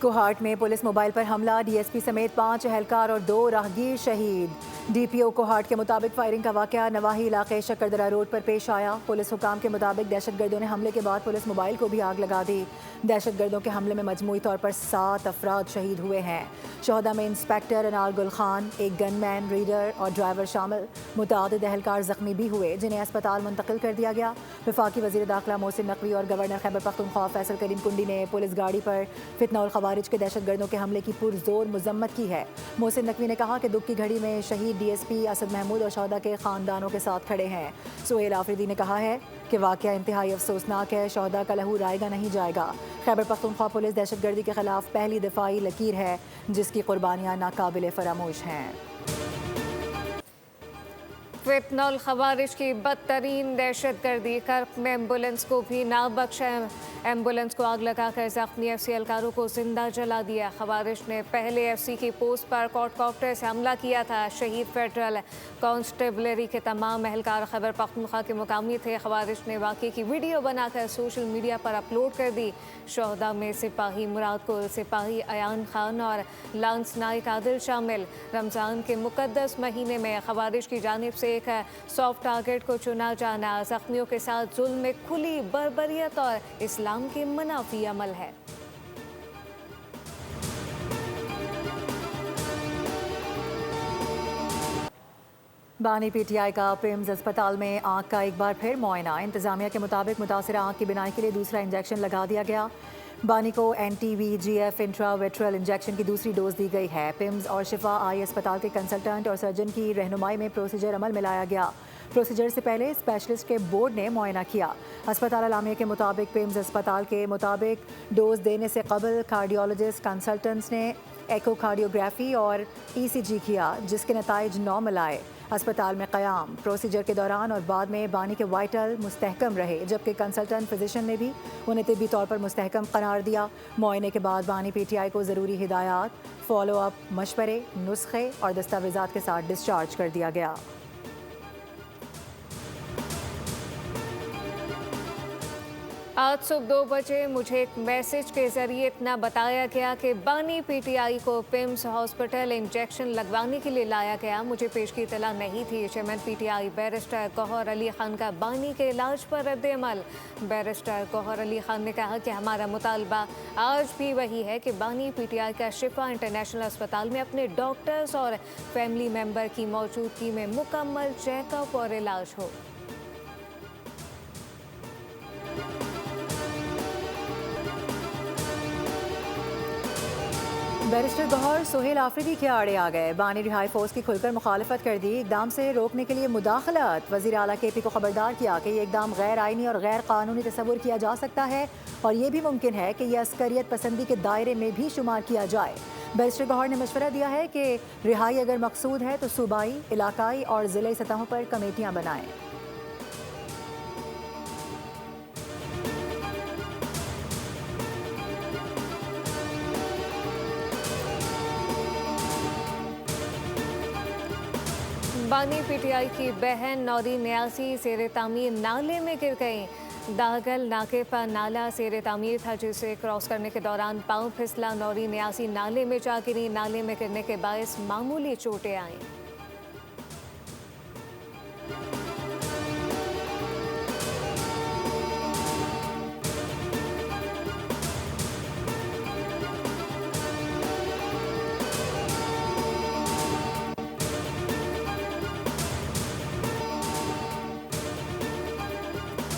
कोहाट में police mobile पर हमला, डीएसपी समेत 5 एहलकार और 2 राहगीर शहीद। डीपीओ कोहाट के मुताबिक फायरिंग का वाकया नवाही इलाके शकरदरा रोड पर पेश आया। पुलिस हुकाम के मुताबिक दहशतगर्दों ने हमले के बाद पुलिस मोबाइल को भी आग लगा दी। दहशतगर्दों के हमले में मजमूई तौर पर 7 अफराद शहीद हुए हैं। शोहदा में इंस्पेक्टर अनार गुल खान, एक गनमैन, रीडर और ड्राइवर शामिल। मुतादिद एहलकार जख्मी भी हुए, जिन्हें अस्पताल मुंतकिल कर दिया गया। वफाकी वज़ीर दाखिला मोहसिन नकवी और गवर्नर खैबर पख्तूनख्वा फैसल करीम कुंडी ने पुलिस गाड़ी पर फितना और खवारिज के दहशतगर्दों के हमले की पुरजोर मजम्मत की है। मोहसिन नकवी ने कहा कि दुख की घड़ी में शहीद डीएसपी असद महमूद और शोहदा के खानदानों के साथ खड़े हैं। सुहेल आफरीदी ने कहा है कि वाकया इंतहाई अफसोसनाक है, शोहदा का लहू रायगा नहीं जाएगा। खैबर पख्तूनख्वा पुलिस दहशतगर्दी के खिलाफ पहली दिफाई लकीर है, जिसकी कुर्बानियाँ नाकाबिले फरामोश हैं। फितनल खवारिज की बदतरीन दहशतगर्दी, कर्क में एम्बुलेंस को भी ना बख्शा। एम्बुलेंस को आग लगाकर जख्मी एफसी एहलकारों को जिंदा जला दिया। खवारिज ने पहले एफसी की पोस्ट पर क्वाडकॉप्टर से हमला किया था। शहीद फेडरल कांस्टेबलरी के तमाम एहलकार खैबर पख्तूनख्वा के मुकामी थे। खवारिज ने वाक़े की वीडियो बनाकर सोशल मीडिया पर अपलोड कर दी। शोहदा में सिपाही मुराद कुल, सिपाही अयान खान और लांस नाइक आदिल शामिल। रमज़ान के मुकद्दस महीने में खवारिज की जानिब से एक सॉफ्ट टारगेट को चुना जाना जख्मियों के साथ जुल्म में खुली बर्बरियत और इस्लाम के मनाफी अमल है। बानी पीटीआई का पिम्स अस्पताल में आंख का एक बार फिर मुआयना। इंतजामिया के मुताबिक मुतासिरा आंख की बिनाई के लिए दूसरा इंजेक्शन लगा दिया गया। बानी को NTVGF इंट्रावेट्रल इंजेक्शन की दूसरी डोज दी गई है। पिम्स और शिफा आई अस्पताल के कंसल्टेंट और सर्जन की रहनुमाई में प्रोसीजर अमल में लाया गया। प्रोसीजर से पहले स्पेशलिस्ट के बोर्ड ने मुआयना किया। अस्पताल आलामिया के मुताबिक पिम्स अस्पताल के मुताबिक डोज देने से कबल कार्डियोलॉजिस्ट कंसल्टेंट्स ने एकोकार्डियोग्राफी और ECG किया, जिसके नताइज नॉर्मल आए। अस्पताल में क़याम प्रोसीजर के दौरान और बाद में बानी के वाइटल मुस्तहकम रहे, जबकि कंसल्टेंट फिजिशियन ने भी उन्हें तिब्बी तौर पर मुस्तहकम करार दिया। मुआयने के बाद बानी PTI को ज़रूरी हिदायत, फॉलो अप, मशवरे, नुस्खे और दस्तावेज़ात के साथ डिस्चार्ज कर दिया गया। आज सुबह 2 बजे मुझे एक मैसेज के जरिए इतना बताया गया कि बानी PTI को पिम्स हॉस्पिटल इंजेक्शन लगवाने के लिए लाया गया। मुझे पेश की इतला नहीं थी। Chairman PTI barrister Gauhar Ali Khan का बानी के इलाज पर रद्द-ए-अमल। बैरिस्टर गौहर अली खान ने कहा कि हमारा मुतालबा आज भी वही है कि बानी PTI का शिफा इंटरनेशनल अस्पताल में अपने डॉक्टर्स और फैमिली मेम्बर की मौजूदगी में मुकम्मल चेकअप और इलाज हो। बैरिस्टर गौहर सुहेल आफरीदी के आड़े आ गए। बानी रिहाई फोर्स की खुलकर मुखालफत कर दी। इकदाम से रोकने के लिए मुदाखलत। वज़ीर आला KP को खबरदार किया कि ये इकदाम गैर आइनी और गैर कानूनी तस्वुर किया जा सकता है और ये भी मुमकिन है कि यह अस्करियत पसंदी के दायरे में भी शुमार किया जाए। बैरिस्टर गौहर ने मशवरा दिया है कि रिहाई अगर मकसूद है तो सूबाई, इलाकाई और ज़िले सतहों पर कमेटियाँ बनाएं। बानी PTI की बहन नौरी न्यासी ज़ेरे तामीर नाले में गिर गई। दागल नाके पर नाला ज़ेरे तामीर था, जिसे क्रॉस करने के दौरान पांव फिसला। नौरी न्यासी नाले में जा गिरी। नाले में गिरने के बायस मामूली चोटें आईं।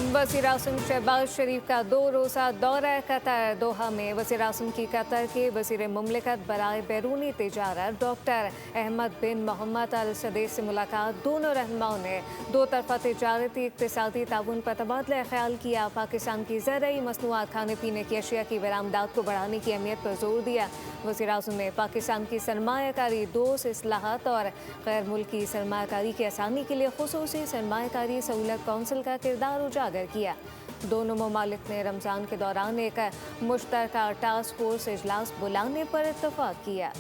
वज़ीर आज़म शहबाज शरीफ का 2 रोज़ा दौरा कतर। दोहा में वज़ीर आज़म की कतर के वज़ीर मुमलिकत बराए बैरूनी तिजारत डॉक्टर अहमद बिन मोहम्मद अल सदीद से मुलाकात। दोनों रहनुमाओं ने 2 तरफ़ा तिजारती इक़्तिसादी ताउन पर तबादला ख्याल किया। पाकिस्तान की ज़रई मसनूआत, खाने पीने की अशिया की बरामदात को बढ़ाने की अहमियत पर जोर दिया। वज़ीर आज़म ने पाकिस्तान की सरमायाकारी दोस्त इस्लाहात और गैर मुल्की सरमायाकारी की आसानी के लिए खुसूसी सरमायाकारी सहूलत कौंसिल का किरदार उजागर किया। दोनों ममालिक ने रमज़ान के दौरान एक मुश्तरका टास्क फोर्स इजलास बुलाने पर इत्तफाक किया।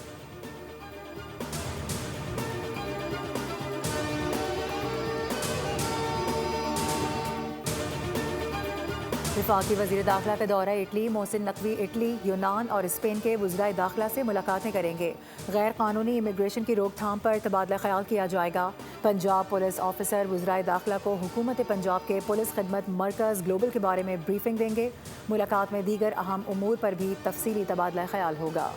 वफाकी वज़ीर दाखिला का दौरा इटली। मोहसिन नकवी इटली, यूनान और स्पेन के वज़राए दाखिला से मुलाकातें करेंगे। गैर कानूनी इमिग्रेशन की रोकथाम पर तबादला ख्याल किया जाएगा। पंजाब पुलिस ऑफिसर वज़राए दाखिला को हुकूमत पंजाब के पुलिस खिदमत मरकज़ ग्लोबल के बारे में ब्रीफिंग देंगे। मुलाकात में दीगर अहम उमूर पर भी तफसीली तबादला ख्याल होगा।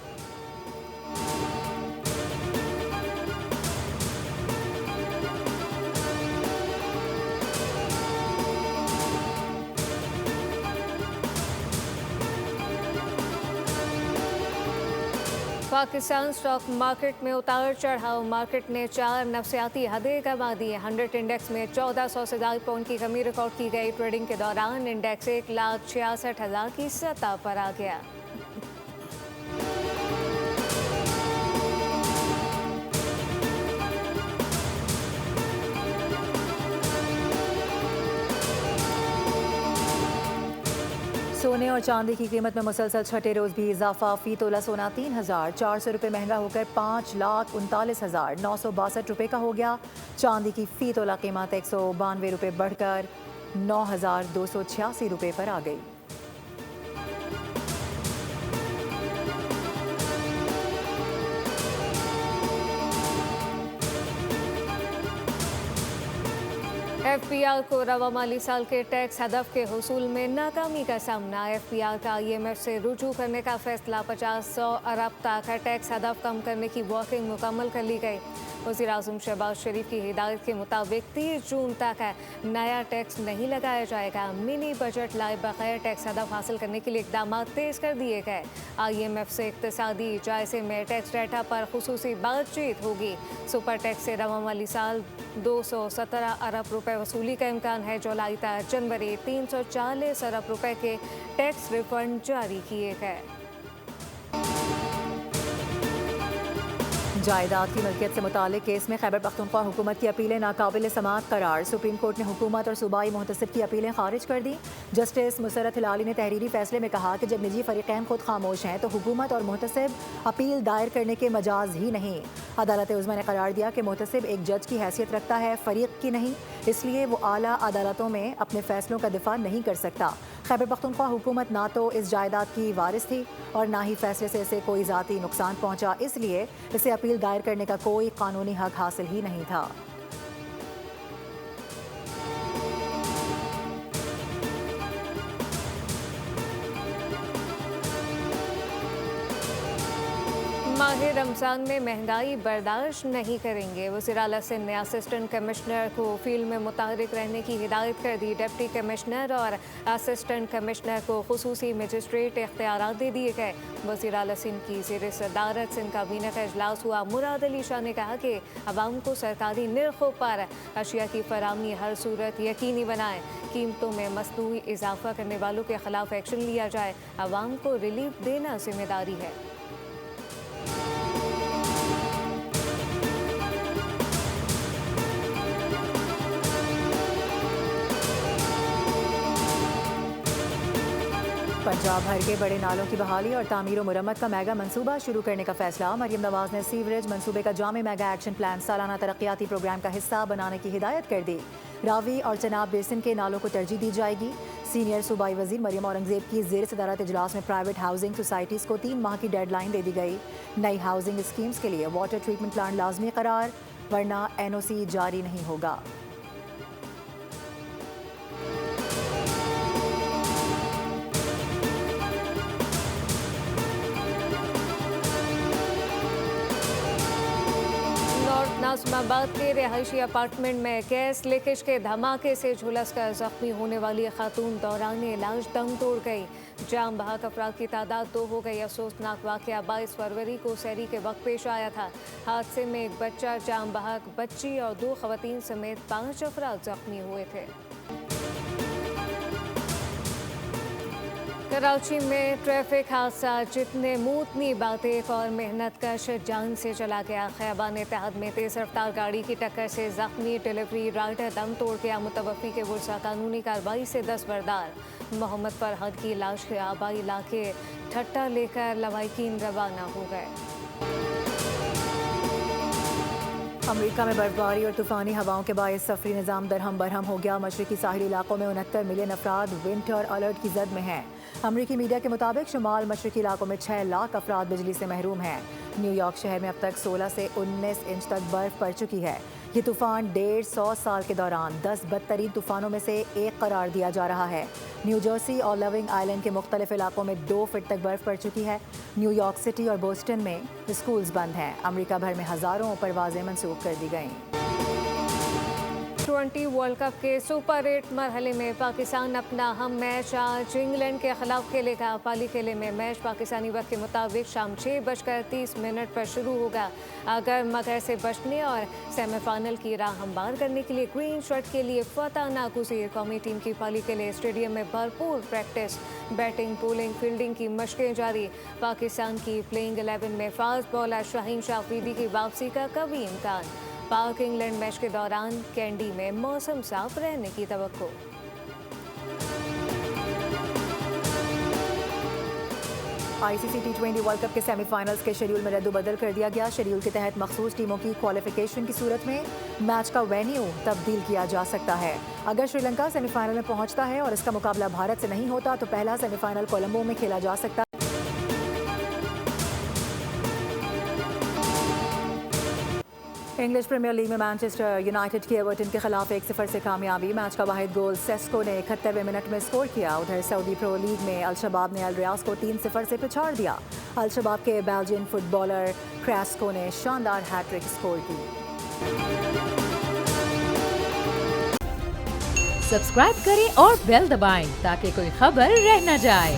पाकिस्तान स्टॉक मार्केट में उतार चढ़ाव। मार्केट ने 4 नफसियाती हदें गंवा दी। 100 इंडेक्स में 1400 से ज़ायद पॉइंट की कमी रिकॉर्ड की गई। ट्रेडिंग के दौरान इंडेक्स 1,66,000 की सतह पर आ गया। सोने और चांदी की कीमत में मुसलसल छठे रोज भी इजाफा। फी तोला सोना 3,400 रुपये महंगा होकर 5,39,962 रुपये का हो गया। चांदी की फी तोला कीमत 192 रुपये बढ़कर 9,286 रुपये पर आ गई। FPR को रवा माली साल के टैक्स हदफ के हुसूल में नाकामी का सामना। FPR का IMF से रुजू करने का फैसला। 50-100 अरब तक टैक्स हदफ कम करने की वर्किंग मुकम्मल कर ली गई। वज़ीर आज़म शहबाज शरीफ की हिदायत के मुताबिक 30 जून तक नया टैक्स नहीं लगाया जाएगा। मिनी बजट लाए बगैर टैक्स हदफ हासिल करने के लिए इकदाम तेज़ कर दिए गए। IMF से इक्तसादी जायजे में टैक्स डाटा पर खुसूसी बातचीत होगी। सुपर टैक्स से रवा माली साल 217 अरब रुपए वसूली का इम्कान है। जुलाई तक जनवरी 340 अरब रुपए के टैक्स रिफंड जारी किए गए। जायदाद की मिल्कियत से मुतालिक केस में खैबर पख्तूनख्वा हुकूमत की अपीलें नाकाबिल समाअत करार। सुप्रीम कोर्ट ने हुकूमत और सूबाई मुहतसिब की अपीलें खारिज कर दी। जस्टिस मुसरत हिलाली ने तहरीरी फैसले में कहा कि जब निजी फरीकैन खुद खामोश हैं तो हुकूमत और मुहतसिब अपील दायर करने के मजाज ही नहीं। अदालत उज़्मा ने करार दिया कि मुहतसिब एक जज की हैसियत रखता है, फरीक की नहीं, इसलिए वो आला अदालतों में अपने फैसलों का दिफा नहीं कर सकता। खैबर पख्तूनख्वा हुकूमत ना तो इस जायदाद की वारिस थी और ना ही फैसले से इसे कोई ज़ाती नुकसान पहुंचा, इसलिए इसे अपील दायर करने का कोई कानूनी हक हासिल ही नहीं था। माह रमज़ान में महंगाई बर्दाश्त नहीं करेंगे। वज़ीर आला सिंध ने असिस्टेंट कमिश्नर को फील्ड में मुतहरिक रहने की हिदायत कर दी। डिप्टी कमिश्नर और असिस्टेंट कमिश्नर को खुसूसी मजिस्ट्रेट इख्तियारात दे दिए गए। वज़ीर आला सिंध की ज़ेर सदारत सिंध काबीना का इजलास हुआ। मुराद अली शाह ने कहा कि अवाम को सरकारी निर्खों पर अशिया की फराहमी हर सूरत यकीनी बनाएं। कीमतों में मसनूई इजाफा करने वालों के खिलाफ एक्शन लिया जाए। अवाम को रिलीफ देना जिम्मेदारी है। पंजाब भर के बड़े नालों की बहाली और तामीर व मुरम्मत का मेगा मंसूबा शुरू करने का फैसला। मरियम नवाज ने सीवरेज मंसूबे का जामे मेगा एक्शन प्लान सालाना तरक्याती प्रोग्राम का हिस्सा बनाने की हिदायत कर दी। रावी और चनाब बेसिन के नालों को तरजीह दी जाएगी। सीनियर सूबाई वजीर मरियम औरंगजेब की ज़ेर सदारत इजलास में प्राइवेट हाउसिंग सोसाइटीज़ को 3 माह की डेडलाइन दे दी गई। नई हाउसिंग स्कीम्स के लिए वाटर ट्रीटमेंट प्लांट लाजमी करार, वरना NOC जारी नहीं होगा। नाज़िमाबाद के रिहायशी अपार्टमेंट में गैस लीकेज के धमाके से झुलसकर जख्मी होने वाली खातून दौरान इलाज दम तोड़ गई। जाम बहक अफराद की तादाद 2 हो गई। अफसोसनाक वाक़या 22 फरवरी को सहरी के वक्त पेश आया था। हादसे में एक बच्चा, जाम बहक बच्ची और 2 खवातीन समेत 5 अफराद जख्मी हुए थे। कराची में ट्रैफिक हादसा, जितने मुँह उतनी बातें, एक और मेहनत कश जान से चला गया। खैबान इत्तेहाद में तेज रफ्तार गाड़ी की टक्कर से जख्मी डिलीवरी राइडर दम तोड़ गया। मुतवफ़ी के वर्षा कानूनी कार्रवाई से दस्तबरदार। मोहम्मद फरहद की लाश के आबाई इलाके ठट्टा लेकर लवाइकीन रवाना हो गए। अमेरिका में बर्फबारी और तूफानी हवाओं के बायस सफरी निज़ाम दरहम बरहम हो गया। मशरकी साहिली इलाकों में 69 मिलियन अफराद विंटर अलर्ट की जद में हैं। अमरीकी मीडिया के मुताबिक शुमाल मशरकी इलाकों में 6 लाख अफराद बिजली से महरूम हैं। न्यूयॉर्क शहर में अब तक 16 से 19 इंच तक बर्फ पड़ चुकी है। ये तूफान 150 साल के दौरान 10 बदतरीन तूफानों में से एक करार दिया जा रहा है। न्यू जर्सी और लविंग आइलैंड के मुख्तलिफ इलाकों में 2 फीट तक बर्फ पड़ चुकी है। न्यूयॉर्क सिटी और बोस्टन में स्कूल्स बंद हैं। अमेरिका भर में हज़ारों परवाजें मनसूख कर दी गईं। T20 वर्ल्ड कप के सुपर 8 मरहले में पाकिस्तान अपना अहम मैच आज इंग्लैंड के खिलाफ खेलेगा। पाली किले में मैच पाकिस्तानी वक्त के मुताबिक शाम 6:30 पर शुरू होगा। अगर मगर से बचने और सेमीफाइनल की राह हमवार करने के लिए ग्रीन शर्ट के लिए फतह नागुज़ीर कौमी टीम की पाली किले स्टेडियम में भरपूर प्रैक्टिस, बैटिंग, बॉलिंग, फील्डिंग की मशकें जारी। पाकिस्तान की प्लेइंग 11 में फास्ट बॉलर शाहीन शाह अफरीदी की वापसी का कभी इम्कान। पाक इंग्लैंड मैच के दौरान कैंडी में मौसम साफ रहने की तवक्को। ICC T20 वर्ल्ड कप के सेमीफाइनल्स के शेड्यूल में रद्द-बदल कर दिया गया। शेड्यूल के तहत मखसूस टीमों की क्वालिफिकेशन की सूरत में मैच का वेन्यू तब्दील किया जा सकता है। अगर श्रीलंका सेमीफाइनल में पहुंचता है और इसका मुकाबला भारत से नहीं होता तो पहला सेमीफाइनल कोलंबो में खेला जा सकता है। इंग्लिश प्रीमियर लीग में मैनचेस्टर यूनाइटेड की एवर्टन के खिलाफ 1-0 से कामयाबी। मैच का वाहिद गोल सेस्को ने 71वें मिनट में स्कोर किया। उधर सऊदी प्रो लीग में अल शबाब ने अल रियाज को 3-0 से पिछाड़ दिया। अल शबाब के बेल्जियन फुटबॉलर क्रेस्को ने शानदार हैट्रिक स्कोर की। सब्सक्राइब करें और बेल दबाएं ताकि कोई खबर रह न जाए।